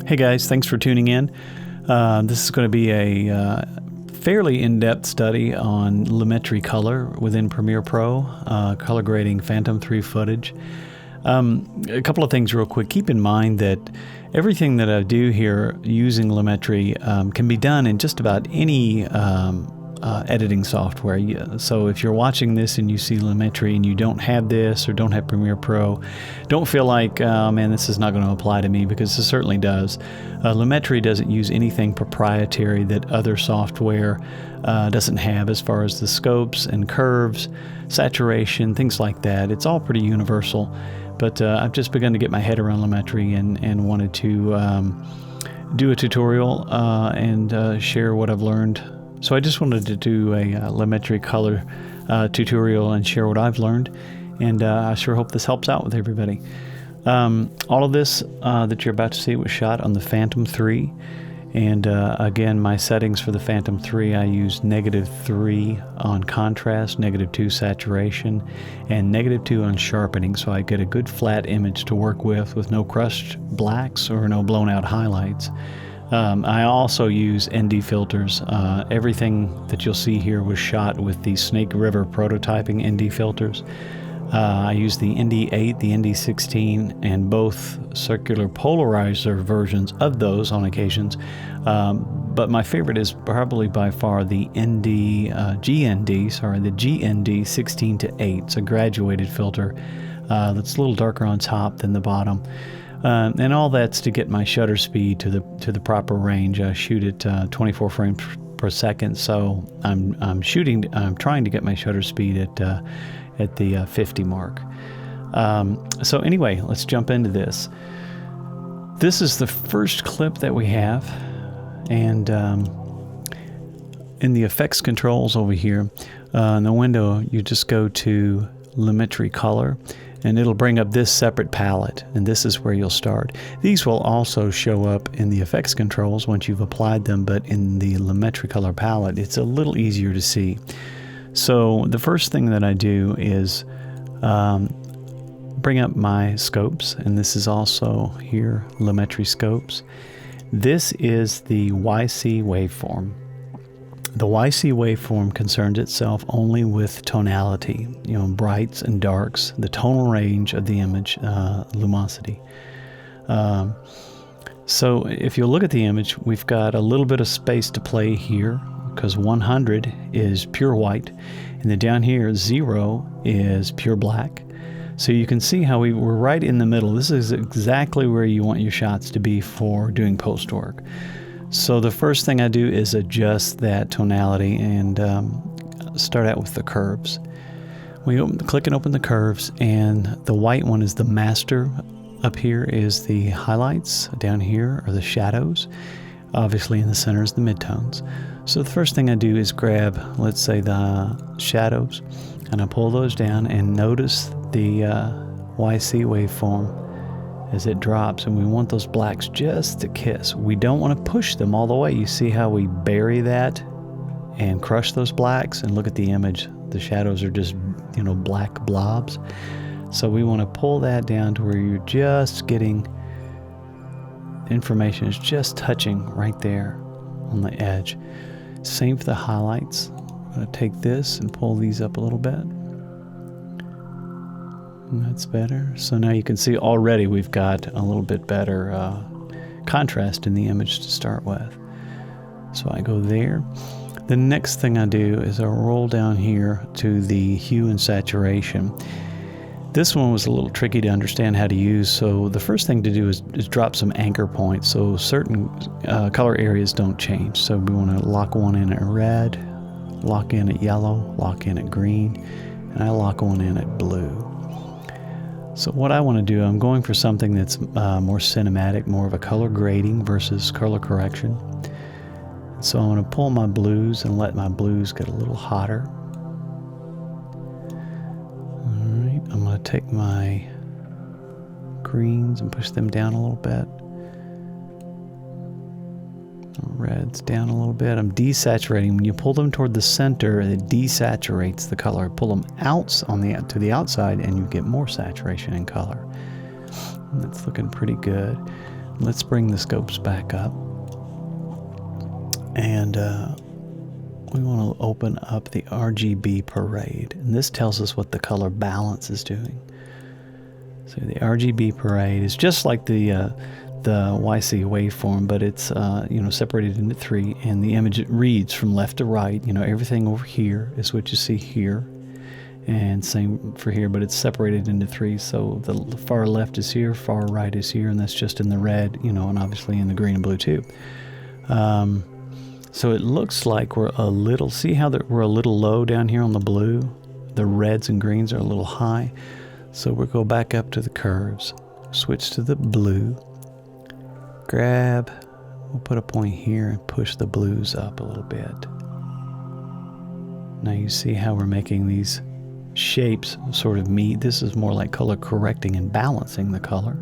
Hey guys, thanks for tuning in. This is going to be a fairly in-depth study on Lumetri Color within Premiere Pro, color grading Phantom 3 footage. A couple of things real quick. Keep in mind that everything that I do here using Lumetri can be done in just about any editing software. So if you're watching this and you see Lumetri and you don't have this or don't have Premiere Pro, don't feel like, man, this is not going to apply to me, because it certainly does. Lumetri doesn't use anything proprietary that other software doesn't have as far as the scopes and curves, saturation, things like that. It's all pretty universal. But I've just begun to get my head around Lumetri and wanted to do a tutorial and share what I've learned. So I just wanted to do a Lumetri Color tutorial and share what I've learned, and I sure hope this helps out with everybody. All of this that you're about to see was shot on the Phantom 3, and again, my settings for the Phantom 3, I use -3 on contrast, -2 saturation, and -2 on sharpening, so I get a good flat image to work with no crushed blacks or no blown out highlights. I also use ND filters. Everything that you'll see here was shot with the Snake River prototyping ND filters. I use the ND8, the ND16, and both circular polarizer versions of those on occasions. But my favorite is probably by far the GND 16 to 8. It's a graduated filter that's a little darker on top than the bottom. And all that's to get my shutter speed to the proper range. I shoot at 24 frames per second, so I'm trying to get my shutter speed at the 50 mark. So anyway, let's jump into this. This is the first clip that we have, and in the effects controls over here in the window, you just go to Lumetri Color, and it'll bring up this separate palette, and this is where you'll start. These will also show up in the effects controls once you've applied them, but in the Lumetri Color palette, it's a little easier to see. So the first thing that I do is bring up my scopes, and this is also here, Lumetri scopes. This is the YC waveform. The YC waveform concerns itself only with tonality, brights and darks, the tonal range of the image, luminosity. So if you look at the image, we've got a little bit of space to play here, because 100 is pure white, and then down here 0 is pure black. So you can see how we're right in the middle. This is exactly where you want your shots to be for doing post work. So the first thing I do is adjust that tonality and start out with the curves. We click and open the curves, and the white one is the master. Up here is the highlights. Down here are the shadows. Obviously in the center is the midtones. So the first thing I do is grab, let's say, the shadows, and I pull those down, and notice the YC waveform as it drops, and we want those blacks just to kiss. We don't want to push them all the way. You see how we bury that and crush those blacks, and look at the image. The shadows are just, black blobs. So we want to pull that down to where you're just getting, information is just touching right there on the edge. Same for the highlights. I'm going to take this and pull these up a little bit. That's better. So now you can see already we've got a little bit better contrast in the image to start with. So I go there. The next thing I do is I roll down here to the hue and saturation. This one was a little tricky to understand how to use, so the first thing to do is drop some anchor points so certain color areas don't change. So we want to lock one in at red, lock in at yellow, lock in at green, and I lock one in at blue. So what I want to do, I'm going for something that's more cinematic, more of a color grading versus color correction. So I'm going to pull my blues and let my blues get a little hotter. Alright, I'm going to take my greens and push them down a little bit. Reds down a little bit. I'm desaturating. When you pull them toward the center, it desaturates the color. Pull them out to the outside, and you get more saturation in color. And that's looking pretty good. let's bring the scopes back up. And we want to open up the RGB parade. And this tells us what the color balance is doing. So the RGB parade is just like the YC waveform, but it's separated into three, and the image reads from left to right. Everything over here is what you see here, and same for here, but it's separated into three. So the far left is here, far right is here, and that's just in the red, and obviously in the green and blue too. So it looks like we're a little, see how we're a little low down here on the blue? The reds and greens are a little high. So we'll go back up to the curves, switch to the blue, grab, we'll put a point here and push the blues up a little bit. Now you see how we're making these shapes sort of meet. This is more like color correcting and balancing the color.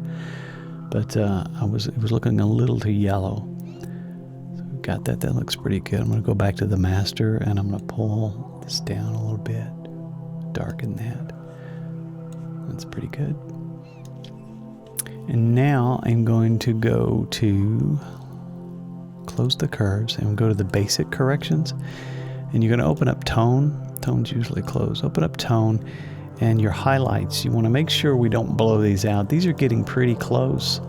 But it was looking a little too yellow. So we got that. That looks pretty good. I'm going to go back to the master and I'm going to pull this down a little bit, darken that. That's pretty good. And now I'm going to go to close the curves and go to the basic corrections. And you're going to open up tone. Tone's usually closed. Open up tone and your highlights. You want to make sure we don't blow these out. These are getting pretty close.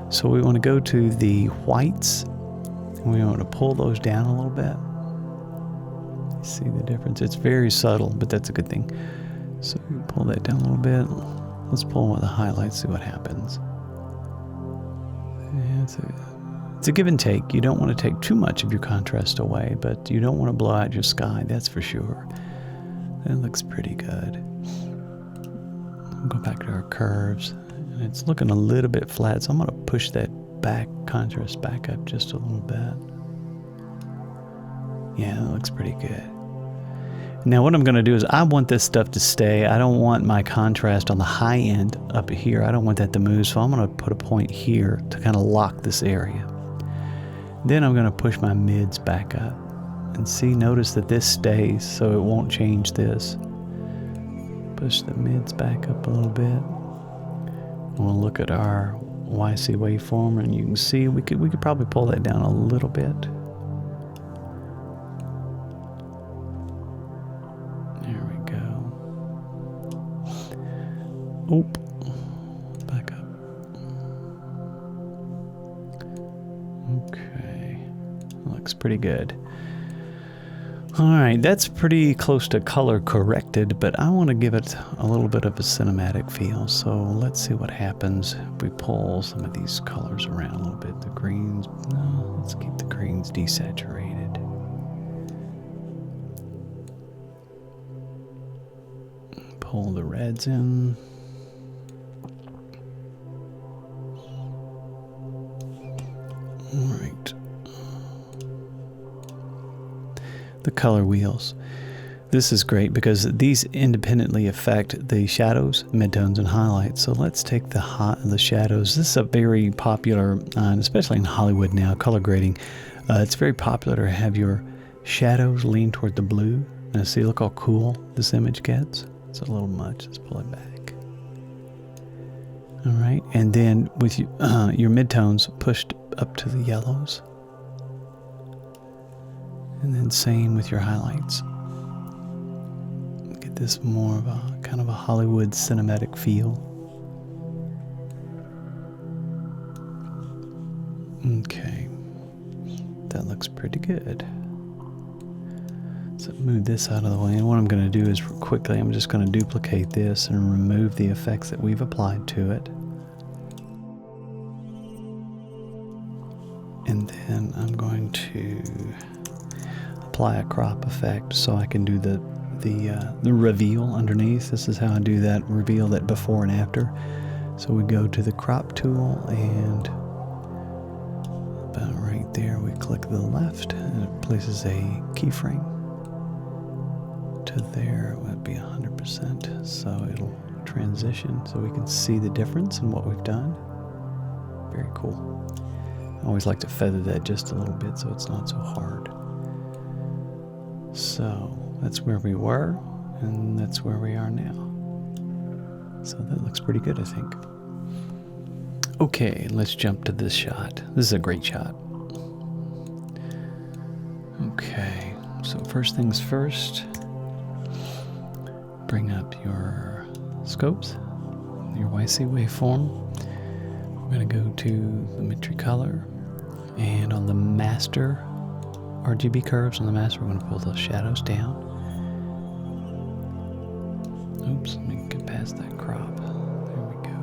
So we want to go to the whites and we want to pull those down a little bit. You see the difference? It's very subtle, but that's a good thing. So we pull that down a little bit. Let's pull one of the highlights, see what happens. Yeah, it's a give and take. You don't want to take too much of your contrast away, but you don't want to blow out your sky, that's for sure. That looks pretty good. We'll go back to our curves. And it's looking a little bit flat, so I'm going to push that contrast back up just a little bit. Yeah, that looks pretty good. Now what I'm going to do is I want this stuff to stay. I don't want my contrast on the high end up here. I don't want that to move, so I'm going to put a point here to kind of lock this area. Then I'm going to push my mids back up. And see, notice that this stays, so it won't change this. Push the mids back up a little bit. We'll look at our YC waveform, and you can see we could probably pull that down a little bit. Oop, back up. Okay, looks pretty good. All right, that's pretty close to color corrected, but I want to give it a little bit of a cinematic feel. So let's see what happens if we pull some of these colors around a little bit. The greens, no, let's keep the greens desaturated. Pull the reds in. All right. The color wheels. This is great because these independently affect the shadows, midtones, and highlights. So let's take the shadows. This is a very popular, and especially in Hollywood now, color grading. It's very popular to have your shadows lean toward the blue. And see, look how cool this image gets. It's a little much. Let's pull it back. All right, and then with your midtones pushed up to the yellows. And then same with your highlights. Get this more of a kind of a Hollywood cinematic feel. Okay, that looks pretty good. So move this out of the way, and what I'm going to do is quickly, I'm just going to duplicate this and remove the effects that we've applied to it. And then I'm going to apply a crop effect so I can do the reveal underneath. This is how I do that, reveal that before and after. So we go to the crop tool, and about right there we click the left and it places a keyframe. To there it would be 100%, so it'll transition so we can see the difference in what we've done. Very cool. I always like to feather that just a little bit so it's not so hard. So that's where we were, and that's where we are now. So that looks pretty good, I think. Okay, let's jump to this shot. This is a great shot. Okay, so first things first, bring up your scopes, your YC waveform. We're going to go to Lumetri Color, and on the master RGB curves on the master, we're going to pull those shadows down. Oops, let me get past that crop. There we go.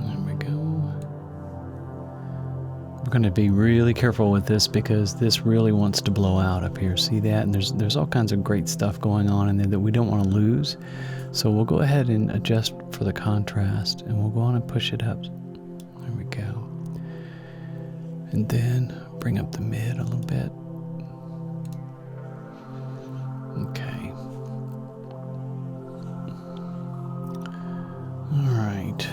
There we go. We're going to be really careful with this because this really wants to blow out up here. See that? And there's all kinds of great stuff going on in there that we don't want to lose. So we'll go ahead and adjust for the contrast, and we'll go on and push it up. There we go. And then bring up the mid a little bit. Okay. All right.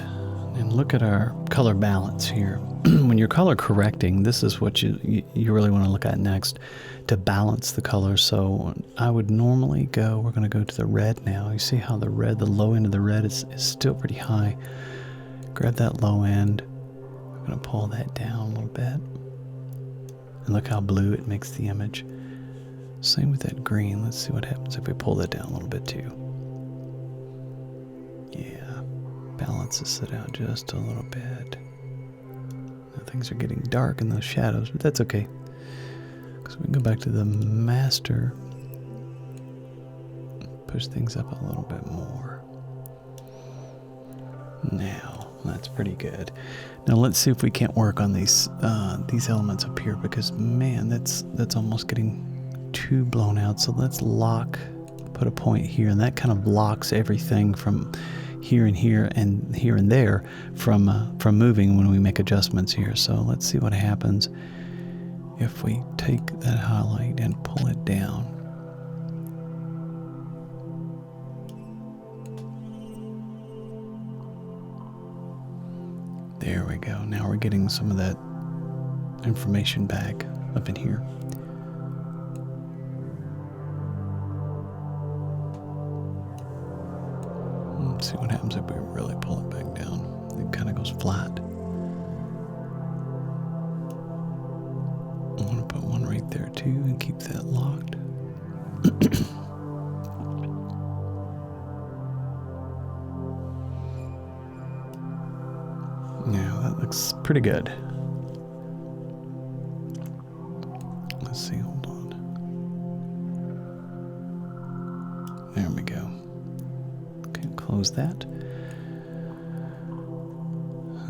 And look at our color balance here. When you're color correcting, this is what you really want to look at next to balance the color. So I would normally go, we're going to go to the red now. You see how the red, the low end of the red is still pretty high. Grab that low end. I'm going to pull that down a little bit. And look how blue it makes the image. Same with that green. Let's see what happens if we pull that down a little bit too. Yeah, balances it out just a little bit. Now things are getting dark in those shadows, but that's okay. Because we can go back to the master, push things up a little bit more. Now, that's pretty good. Now let's see if we can't work on these elements up here, because man, that's almost getting too blown out. So let's put a point here, and that kind of blocks everything from here and here and there from moving when we make adjustments here. So let's see what happens if we take that highlight and pull it down. There we go. Now we're getting some of that information back up in here. Let's see what happens if we really pull it back down. It kind of goes flat. I'm going to put one right there too and keep that locked. Now that looks pretty good. Let's see, hold on. There we go. Okay, close that.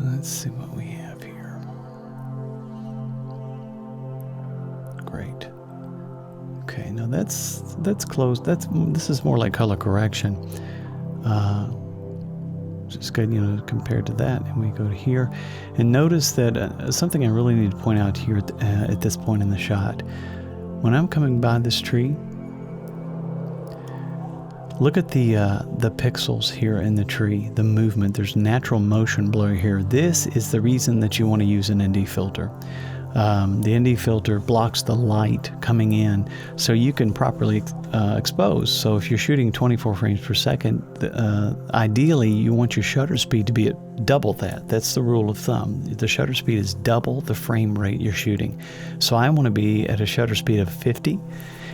Let's see what we have here. Great. Okay, now that's closed. This is more like color correction. Just good, compared to that. And we go to here, and notice that something I really need to point out here at this point in the shot. When I'm coming by this tree, look at the pixels here in the tree, the movement. There's natural motion blur here. This is the reason that you want to use an ND filter. The ND filter blocks the light coming in so you can properly expose. So if you're shooting 24 frames per second, ideally you want your shutter speed to be at double that. That's the rule of thumb. The shutter speed is double the frame rate you're shooting. So I want to be at a shutter speed of 50.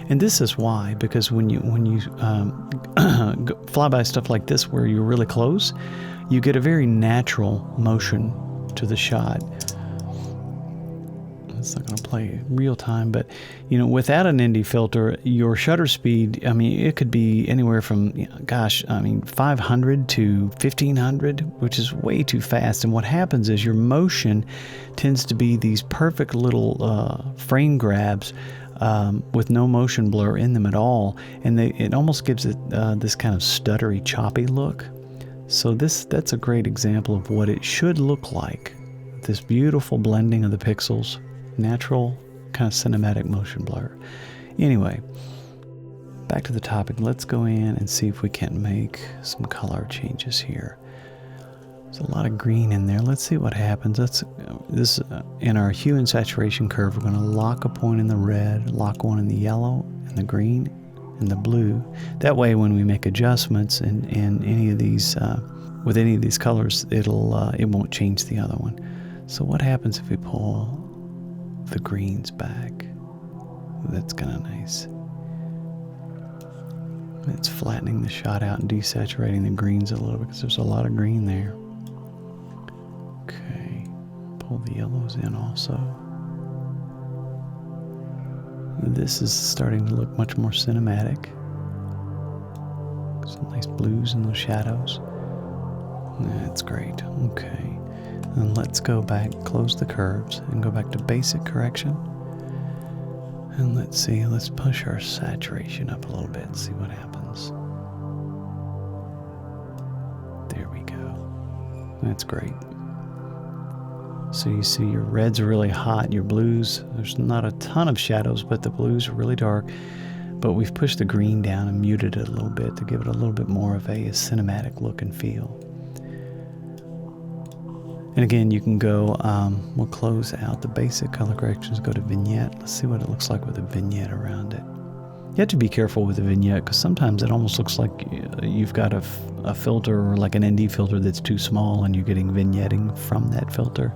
And this is why, because when you fly by stuff like this where you're really close, you get a very natural motion to the shot. It's not going to play real time, but without an ND filter, your shutter speed, it could be anywhere from 500 to 1500, which is way too fast. And what happens is your motion tends to be these perfect little frame grabs with no motion blur in them at all, and it almost gives it this kind of stuttery, choppy look. So that's a great example of what it should look like. This beautiful blending of the pixels. Natural kind of cinematic motion blur. Anyway, back to the topic. Let's go in and see if we can make some color changes here. There's a lot of green in there. Let's see what happens. In our hue and saturation curve, we're going to lock a point in the red, lock one in the yellow and the green, and the blue. That way when we make adjustments in any of these, with any of these colors, it won't change the other one. So what happens if we pull the greens back? That's kind of nice. It's flattening the shot out and desaturating the greens a little bit because there's a lot of green there. Okay, pull the yellows in also. This is starting to look much more cinematic. Some nice blues in those shadows. That's great. Okay, and let's go back, close the curves, and go back to basic correction. And let's see, let's push our saturation up a little bit and see what happens. There we go. That's great. So you see your reds are really hot, your blues, there's not a ton of shadows, but the blues are really dark. But we've pushed the green down and muted it a little bit to give it a little bit more of a cinematic look and feel. And again, you can go, we'll close out the basic color corrections, go to vignette. Let's see what it looks like with a vignette around it. You have to be careful with the vignette because sometimes it almost looks like you've got a filter or like an ND filter that's too small and you're getting vignetting from that filter.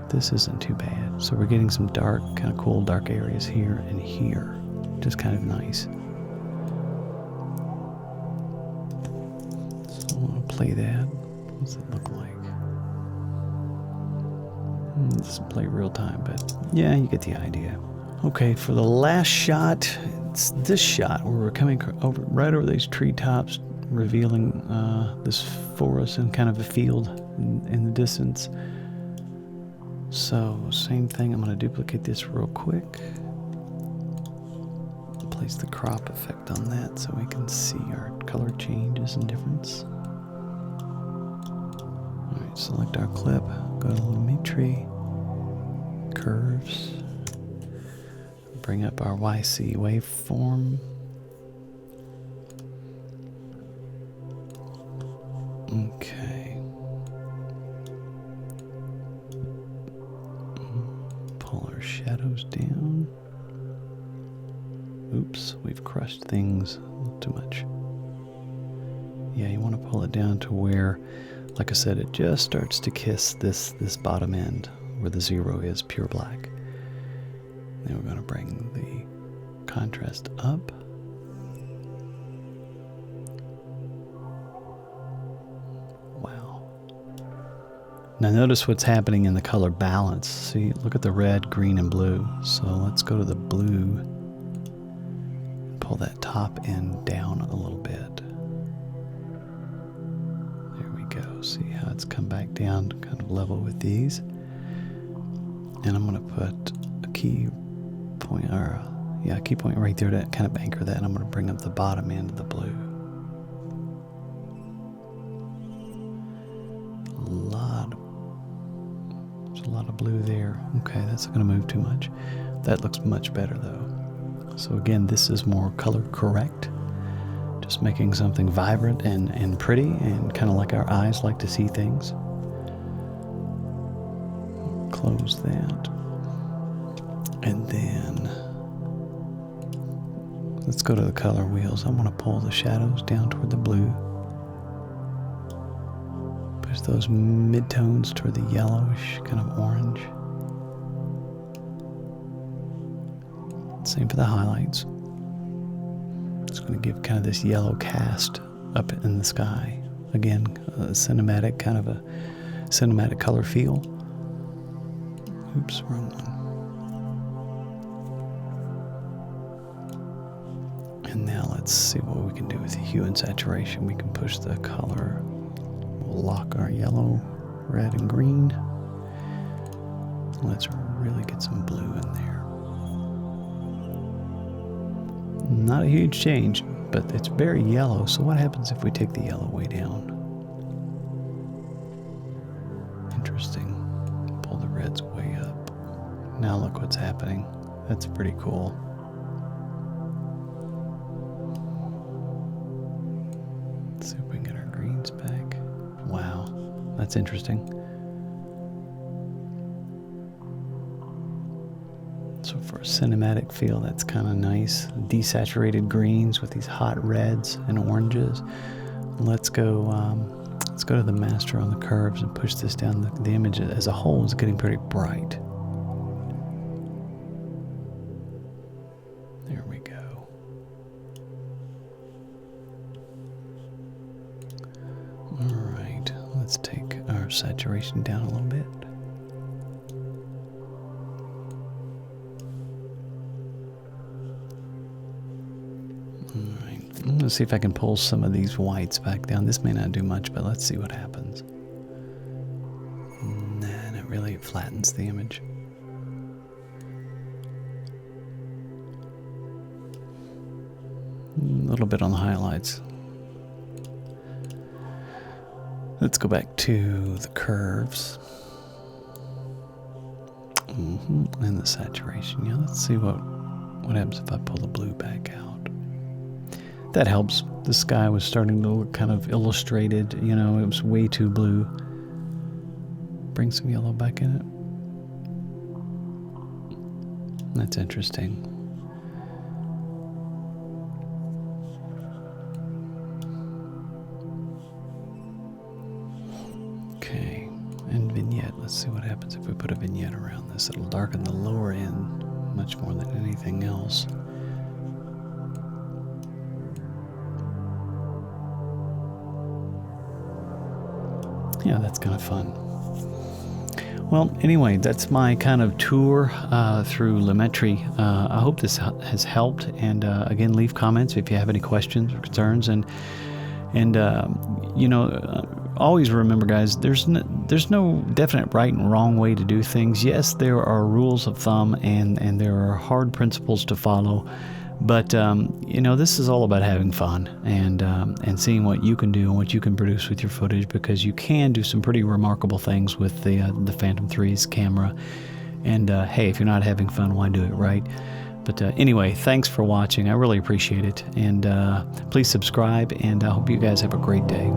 This isn't too bad. So we're getting some dark, kind of cool dark areas here and here. Just kind of nice. So I'm going to play that. What does it look like? It doesn't play real time, but yeah, you get the idea. Okay, for the last shot, it's this shot where we're coming right over these treetops, revealing this forest and kind of a field in the distance. So, same thing, I'm going to duplicate this real quick. Place the crop effect on that so we can see our color changes and difference. Alright, select our clip, go to Lumetri, curves, bring up our YC waveform. Okay. Pull our shadows down. Oops, we've crushed things too much. Yeah, you want to pull it down to where, like I said, it just starts to kiss this bottom end where the 0 is pure black. Then we're going to bring the contrast up. Wow. Now notice what's happening in the color balance. See, look at the red, green, and blue. So let's go to the blue. Pull that top end down a little bit. There we go. See how it's come back down, kind of level with these. And I'm going to put a key point, a key point right there to kind of anchor that. And I'm going to bring up the bottom end of the blue. There's a lot of blue there. Okay, that's not going to move too much. That looks much better though. So again, this is more color correct. Just making something vibrant and pretty and kind of like our eyes like to see things. Close that. And then let's go to the color wheels. I want to pull the shadows down toward the blue. Push those midtones toward the yellowish, kind of orange. Same for the highlights. It's going to give kind of this yellow cast up in the sky. Again, a cinematic, kind of a cinematic color feel. Oops, wrong one. And now let's see what we can do with the hue and saturation. We can push the color. We'll lock our yellow, red, and green. Let's really get some blue in there. Not a huge change, but it's very yellow. So what happens if we take the yellow way down? Interesting. Pull the reds way up. Now look what's happening. That's pretty cool. Let's see if we can get our greens back. Wow, that's interesting. So for a cinematic feel, that's kind of nice. Desaturated greens with these hot reds and oranges. Let's go to the master on the curves and push this down. The image as a whole is getting pretty bright. There we go. All right, let's take our saturation down a little bit. I'm going to see if I can pull some of these whites back down. This may not do much, but let's see what happens. Nah, it really flattens the image. A little bit on the highlights. Let's go back to the curves. And the saturation. Yeah, let's see what happens if I pull the blue back out. That helps. The sky was starting to look kind of illustrated. You know, it was way too blue. Bring some yellow back in it. That's interesting. Okay, and vignette. Let's see what happens if we put a vignette around this. It'll darken the lower end much more than anything else. Yeah, that's kind of fun. Well, anyway, that's my kind of tour through Lumetri. I hope this has helped. And again, leave comments if you have any questions or concerns. And you know, always remember, guys, there's no definite right and wrong way to do things. Yes, there are rules of thumb and there are hard principles to follow. But you know, this is all about having fun and seeing what you can do and what you can produce with your footage, because you can do some pretty remarkable things with the Phantom 3's camera. And hey, if you're not having fun, why do it, right? But anyway, thanks for watching. I really appreciate it. And please subscribe, and I hope you guys have a great day.